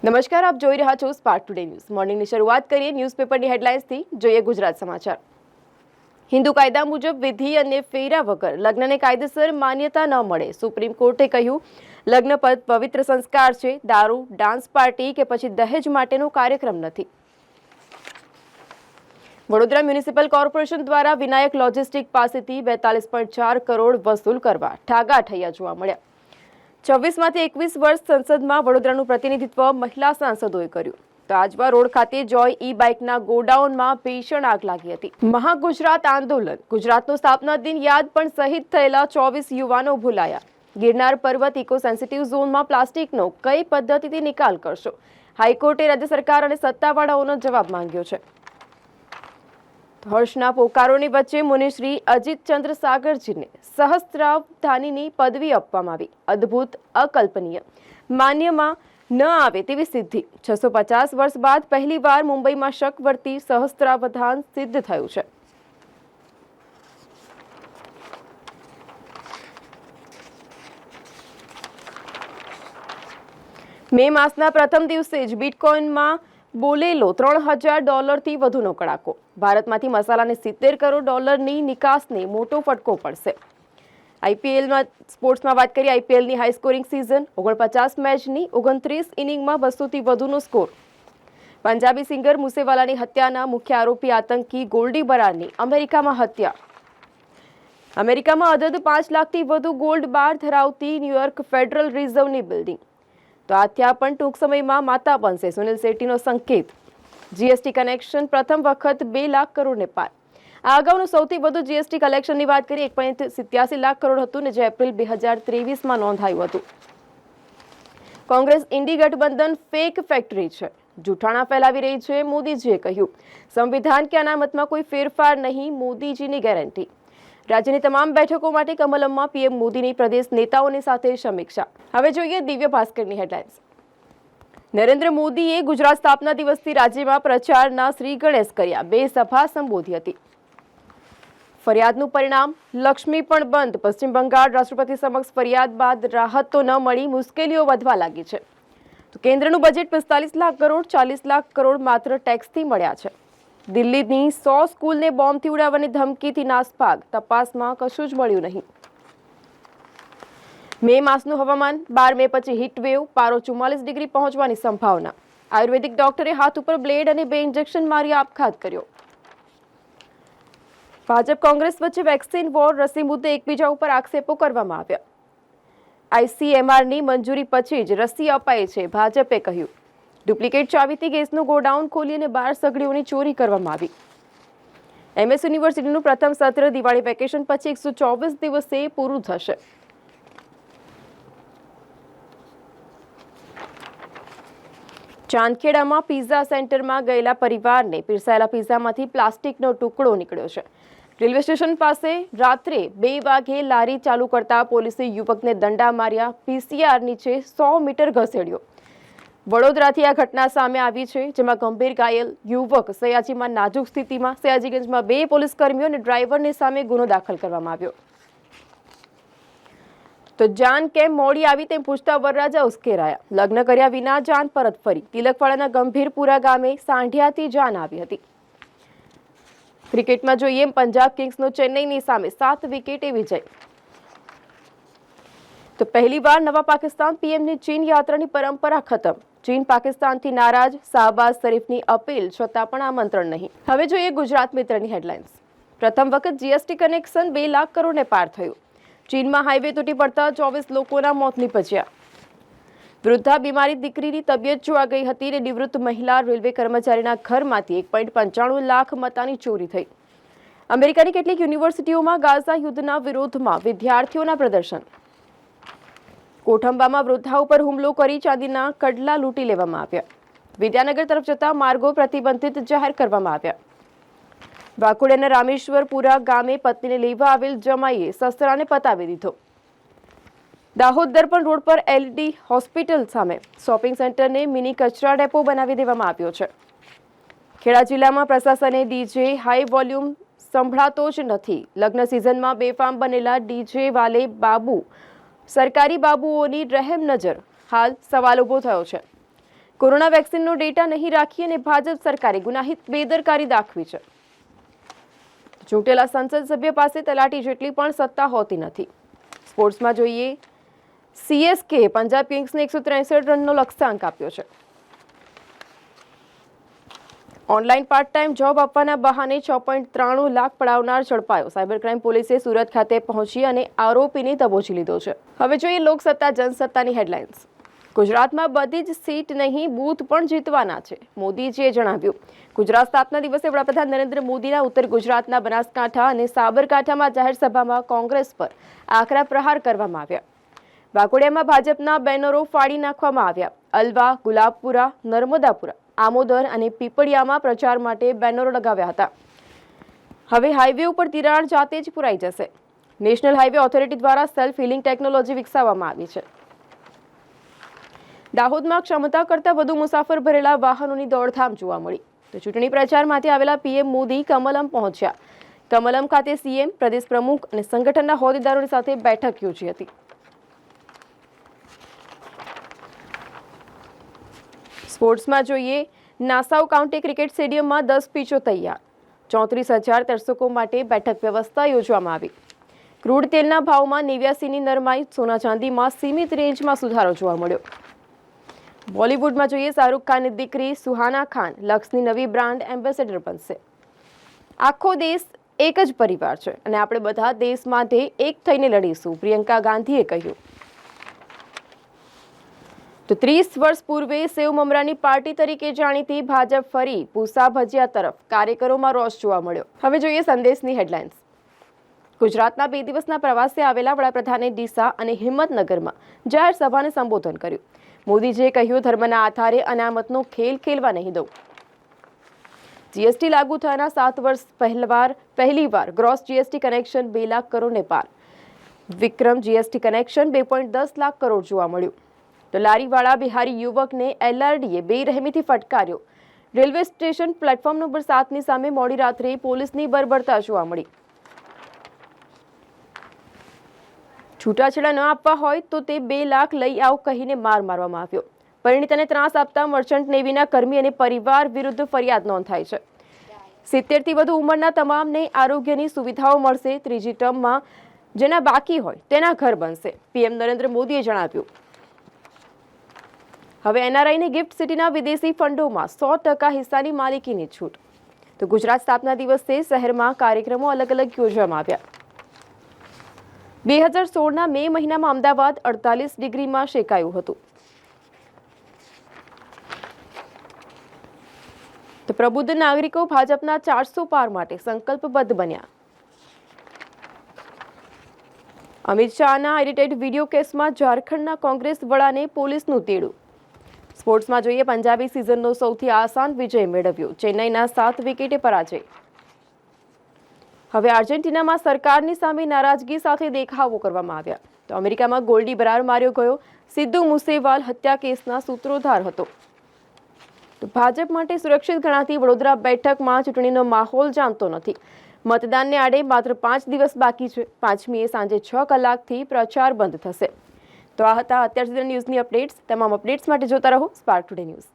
નમસ્કાર, આપ જોઈ રહ્યા છો સ્પાર્ક ટુડે ન્યૂઝ. મોર્નિંગની શરૂઆત કરીએ ન્યૂઝપેપરની હેડલાઇન્સથી. જોઈએ ગુજરાત સમાચાર. હિન્દુ કાયદા મુજબ વિધિ અને ફેરા વગર લગ્નને કાયદેસર માન્યતા ન મળે. સુપ્રીમ કોર્ટે કહ્યું, લગ્ન પવિત્ર સંસ્કાર છે. દારૂ, ડાન્સ પાર્ટી કે પછી દહેજ માટેનો કાર્યક્રમ નથી. વડોદરા મ્યુનિસિપલ કોર્પોરેશન દ્વારા વિનાયક લોજિસ્ટિક પાસેથી 42.4 કરોડ વસૂલ કરવા ઠાગાઠૈયા જોવા મળ્યા. 26માંથી 21 વર્ષ સંસદમાં વડોદરાનું પ્રતિનિધિત્વ મહિલા સાંસદોએ કર્યું. તો આજવા રોડ ખાતે જોય ઈ બાઇકના ગોડાઉનમાં ભીષણ આગ લાગી હતી. મહાગુજરાત આંદોલન. ગુજરાતનો સ્થાપના દિન યાદ પણ શહીદ થયેલા 24 યુવાનો ભૂલાયા. ગિરનાર પર્વત ઇકો સેન્સિટિવ ઝોનમાં પ્લાસ્ટિકનો કઈ પદ્ધતિથી નિકાલ કરશો? હાઈકોર્ટે રાજ્ય સરકાર અને સત્તાવાળાઓનો જવાબ માંગ્યો છે. હર્ષના પોકારોની વચ્ચે મુનિશ્રી અજીત ચંદ્ર સાગરજીને સહસ્ત્રાવધાનીની પદવી આપવામાં આવી. અદ્ભુત, અકલ્પનીય, માન્યમાં ન આવે તેવી સિદ્ધિ. 650 વર્ષ બાદ પહેલીવાર મુંબઈમાં શકવર્તી સહસ્ત્રાવધાન સિદ્ધ થયું છે. મે માસના પ્રથમ દિવસે જ બિટકોઇનમાં બોલેલો $3000થી વધુનો કડાકો. ભારતમાંથી મસાલાને $70 કરોડ નિકાસને મોટો ફટકો પડશે. આઈપીએલમાં સ્પોર્ટ્સમાં વાત કરીએ. આઈપીએલની હાઈ સ્કોરિંગ સિઝન. 49 મેચની 29 ઇનિંગમાં 200થી વધુનો સ્કોર. પંજાબી સિંગર મુસેવાલાની હત્યાના મુખ્ય આરોપી આતંકી ગોલ્ડી બરારની અમેરિકામાં હત્યા. અમેરિકામાં અદદ 5 લાખથી વધુ ગોલ્ડ બાર ધરાવતી ન્યુયોર્ક ફેડરલ રિઝર્વની બિલ્ડિંગ. તો આ ત્યાં પણ ટૂંક સમયમાં માતા બનશે. સુનિલ શેટ્ટીનો સંકેત. જીએસટી કલેક્શન પ્રથમ વખત 2 લાખ કરોડને પાર. આ અગાઉનું સૌથી વધુ જીએસટી કલેક્શનની વાત કરીએ 1.87 લાખ કરોડ હતું ને જે એપ્રિલ 2023માં નોંધાયું હતું. કોંગ્રેસ ઇન્ડી ગઠબંધન ફેક ફેક્ટરી છે, જૂઠાણા ફેલાવી રહી છે. મોદીજીએ કહ્યું, સંવિધાન કે અનામતમાં કોઈ ફેરફાર નહીં, મોદીજીની ગેરંટી. રાજ્યની તમામ બેઠકો માટે કમલમમાં પીએમ મોદીની પ્રદેશ નેતાઓની સાથે સમીક્ષા. હવે જોઈએ દિવ્ય ભાસ્કરની હેડલાઇન્સ. નરેન્દ્ર મોદીએ ગુજરાત સ્થાપના દિવસથી રાજ્યમાં પ્રચારના શ્રી ગણેશ કર્યા. 2 સભા સંબોધી હતી. ફરિયાદનું પરિણામ, લક્ષ્મી પણ બંધ. પશ્ચિમ બંગાળ રાષ્ટ્રપતિ સમક્ષ ફરિયાદ બાદ રાહત તો ન મળી, મુશ્કેલીઓ વધવા લાગી છે. તો કેન્દ્રનું બજેટ 45 લાખ કરોડ, 40 લાખ કરોડ માત્ર ટેક્સથી મળ્યા છે. દિલ્હીની 100 સ્કૂલને બોમ્બથી ઉડાવવાની ધમકીથી નાસભાગ. તપાસમાં કશું જ મળ્યું નહીં. મે માસનું હવામાન. 12 મે પછી હીટવેવ. પારો 44 ડિગ્રી પહોંચવાની સંભાવના. આયુર્વેદિક ડોક્ટરે હાથ ઉપર બ્લેડ અને 2 ઇન્જેક્શન મારી આપઘાત કર્યો. ભાજપ કોંગ્રેસ વચ્ચે વેક્સિન વોર. રસી મુદ્દે એકબીજા ઉપર આક્ષેપો કરવામાં આવ્યા. આઈસીએમઆરની મંજૂરી પછી જ રસી અપાઈ છે, ભાજપે કહ્યું. ડુપ્લિકેટ ચાવીથી ગેસનું ગોડાઉન ખોલી અને 12 સગડીઓની ચોરી કરવામાં આવી. એમએસ યુનિવર્સિટીનું પ્રથમ સત્ર દિવાળી વેકેશન પછી 124 દિવસે પૂરું થશે. ચાંદખેડામાં પિઝા સેન્ટરમાં ગયેલા પરિવારને પીરસાયેલા પિઝામાંથી પ્લાસ્ટિકનો ટુકડો નીકળ્યો છે. રેલવે સ્ટેશન પાસે રાત્રે 2 વાગે લારી ચાલુ કરતા પોલીસે યુવકને દંડા માર્યા. પીસીઆર નીચે 100 મીટર ઘસેડ્યો. વડોદરાથી આ ઘટના સામે આવી છે, જેમાં ગંભીર ઘાયલ યુવક સયાજીમાં નાજુક સ્થિતિમાં. સયાજીગંજમાં 2 પોલીસ કર્મીઓ અને ડ્રાઈવરની સામે ગુનો દાખલ કરવામાં આવ્યો. તો જાન કેમ મોડી આવી તેમ પૂછતા વરરાજા ઉશ્કેરાયા. લગ્ન કર્યા વિના જાન પરત ફરી. તિલકવાડાના ગંભીરપુરા ગામે સાંઢિયાથી જાન આવી હતી. ક્રિકેટમાં જોઈએ. પંજાબ કિંગ્સનો ચેન્નઈની સામે 7 વિકેટે વિજય. તો પહેલીવાર નવા પાકિસ્તાન પીએમની ચીન યાત્રાની પરંપરા ખતમ. ચીન પાકિસ્તાનથી નારાજ. શાહબાઝ શરીફની અપીલ છતાં પણ આમંત્રણ નહીં. હવે જોઈએ ગુજરાત મિત્રની હેડલાઇન્સ. પ્રથમ વખત જીએસટી કનેક્શન 2 લાખ કરોડને પાર થયું. ચીનમાં હાઈવે તૂટી પડતા 24 લોકોના મોત નીપજ્યા. વૃદ્ધા બીમારી દીકરીની તબિયત જોવા ગઈ હતી અને નિવૃત્ત મહિલા રેલવે કર્મચારીના ઘરમાંથી 1.95 લાખ મતાની ચોરી થઈ. અમેરિકાની કેટલીક યુનિવર્સિટીઓમાં ગાઝા યુદ્ધના વિરોધમાં વિદ્યાર્થીઓના પ્રદર્શન. કોઠંબામાં વૃદ્ધા ઉપર હુમલો કરી ચાંદીના કડલા લૂંટી લેવામાં આવ્યા. વિદ્યાનગર તરફ જતા માર્ગો પ્રતિબંધિત જાહેર કરવામાં આવ્યા. વાકુડેના રામેશ્વરપુરા ગામે પત્નીને લેવા આવેલ જમાઈએ સસરાને પતાવી દીધો. દાહોદ દર્પણ રોડ પર એલડી હોસ્પિટલ સામે શોપિંગ સેન્ટરને મિની કચરા ડેપો બનાવી દેવામાં આવ્યો છે. ખેડા જિલ્લામાં પ્રશાસને ડીજે હાઈ વોલ્યુમ સંભળાતો જ નથી. લગ્ન સિઝનમાં બેફામ બનેલા ડીજે વાલે બાબુ સરકારી બાબુઓની રહેમ નજર. હાલ સવાલ ઉભો થયો છે. કોરોના વેક્સિનનો ડેટા નહીં રાખી અને ભાજપ સરકારે ગુનાહિત બેદરકારી દાખવી છે. ચૂંટેલા સંસદ સભ્ય પાસે તલાટી જેટલી પણ સત્તા હોતી નથી. સ્પોર્ટ્સમાં જોઈએ, CSK પંજાબ કિંગ્સને 163 રનનો લક્ષ્યાંક આપ્યો છે. ઓનલાઈન પાર્ટ ટાઈમ જોબ આપવાના બહાને 6.93 લાખ પડાવનાર ઝડપાયો. સાયબર ક્રાઇમ પોલીસે સુરત ખાતે પહોંચી અને આરોપીને દબોચી લીધો છે. હવે જોઈએ લોકસત્તા જનસત્તાની હેડલાઇન્સ. ગુજરાતમાં બધી જ સીટ નહીં, બૂથ પણ જીતવાના છે, મોદીજીએ જણાવ્યું. ગુજરાત સ્થાપના દિવસે વડાપ્રધાન નરેન્દ્ર મોદીના ઉત્તર ગુજરાતના બનાસકાંઠા અને સાબરકાંઠામાં જાહેર સભામાં કોંગ્રેસ પર આકરા પ્રહાર કરવામાં આવ્યા. વાઘોડિયામાં ભાજપના બેનરો ફાડી નાખવામાં આવ્યા. અલવા, ગુલાબપુરા, નર્મદાપુરા, આમોદર અને પીપળિયામાં પ્રચાર માટે બેનરો લગાવ્યા હતા. હવે હાઈવે ઉપર તિરાડ જાતે જ પુરાઈ જશે. નેશનલ હાઈવે ઓથોરિટી દ્વારા સેલ્ફ હીલિંગ ટેકનોલોજી વિકસાવવામાં આવી છે. દાહોદમાં ક્ષમતા કરતાં વધુ મુસાફર ભરેલા વાહનોની દોડધામ જોવા મળી. તો ચૂંટણી પ્રચાર માટે આવેલા PM મોદી કમલમ પહોંચ્યા. કમલમ ખાતે CM, પ્રદેશ પ્રમુખ અને સંગઠનના હોદ્દેદારોની સાથે બેઠક યોજી હતી. સ્પોર્ટ્સમાં જોઈએ, નાસાઉ કાઉન્ટી ક્રિકેટ સ્ટેડિયમમાં 10 પીચો તૈયાર. 34,000 દર્શકો માટે બેઠક વ્યવસ્થા યોજવામાં આવી. ક્રૂડ તેલના ભાવમાં 89ની નરમાઈ. સોના ચાંદીમાં સીમિત રેન્જમાં સુધારો જોવા મળ્યો. બોલિવૂડમાં જોઈએ, શાહરૂખ ખાનની દીકરી સુહાના ખાન લક્સની નવી બ્રાન્ડ એમ્બેસેડર બનશે. આખો દેશ એક જ પરિવાર છે અને આપણે બધા દેશ માટે એક થઈને લડીશું, પ્રિયંકા ગાંધીએ કહ્યું. તો 30 વર્ષ પૂર્વે સેવ મમરાની પાર્ટી તરીકે જાણીતી ભાજપ ફરી પૂસા ભજીયા તરફ. કાર્યકરોમાં રોષ જોવા મળ્યો. હવે જોઈએ સંદેશની હેડલાઇન્સ. ગુજરાતના 2 દિવસના પ્રવાસે આવેલા વડાપ્રધાને ડીસા અને હિંમતનગરમાં જાહેર સભાને સંબોધન કર્યું. મોદીજીએ કહ્યું, ધર્મના આધારે અનામતનો ખેલ ખેલવા નહીં દઉં. GST લાગુ થયાના 7 વર્ષ પહેલીવાર ગ્રોસ GST કનેક્શન 2 લાખ કરોડને પાર. વિક્રમ GST કનેક્શન 2.10 લાખ કરોડ જોવા મળ્યું. તો લારીવાળા બિહારી યુવકને LRDએ બેરહેમીથી ફટકાર્યો. રેલવે સ્ટેશન પ્લેટફોર્મ નંબર 7ની સામે મોડી રાત્રે પોલીસની બરબરતા જોવા મળી. છૂટાછેડા ન આપવા હોય તો તે 2 લાખ લઈ આવ કહીને માર મારવામાં આવ્યો. પરિણીતાને ત્રાસ આપતા મર્ચન્ટ નેવીના કર્મી અને પરિવાર વિરુદ્ધ ફરિયાદ નોંધાઈ છે. 70થી વધુ ઉંમરના તમામને આરોગ્યની સુવિધાઓ મળશે. ત્રીજી ટર્મમાં જેના બાકી હોય તેના ઘર બનશે, PM નરેન્દ્ર મોદીએ જણાવ્યું. હવે NRIને ગિફ્ટ સિટીના વિદેશી ફંડોમાં 100% હિસ્સાની માલિકીની છૂટ. તો ગુજરાત સ્થાપના દિવસે શહેરમાં કાર્યક્રમો અલગ અલગ યોજવામાં આવ્યા. 2016ના મે મહિનામાં અમદાવાદ 48 ડિગ્રીમાં શેકાયું હતું. તો પ્રબુદ્ધ નાગરિકો ભાજપના 400 પાર માટે સંકલ્પબદ્ધ બન્યા. અમિત શાહના એડિટેડ વિડીયો કેસમાં ઝારખંડના કોંગ્રેસ વડાને પોલીસનું તેડું. સ્પોર્ટ્સમાં જોઈએ, પંજાબી સિઝનનો સૌથી આસાન વિજય મેળવ્યો. ચેન્નઈના 7 વિકેટે પરાજય. હવે આર્જેન્ટિનામાં સરકારની સામે નારાજગી સાથે દેખાવો કરવામાં આવ્યા. તો અમેરિકામાં ગોલ્ડી બરાર માર્યો ગયો. સિદ્ધુ મુસેવાલ હત્યા કેસના સૂત્રોધાર હતો. તો ભાજપ માટે સુરક્ષિત ગણાતી વડોદરા બેઠકમાં ચૂંટણીનો માહોલ જામતો નથી. મતદાનને આડે માત્ર 5 દિવસ બાકી છે. 5મીએ સાંજે 6 કલાકથી પ્રચાર બંધ થશે. તો આ હતા અત્યાર સુધીના ન્યૂઝની અપડેટ્સ. તમામ અપડેટ્સ માટે જોતા રહો સ્પાર્ક ટુડે ન્યૂઝ.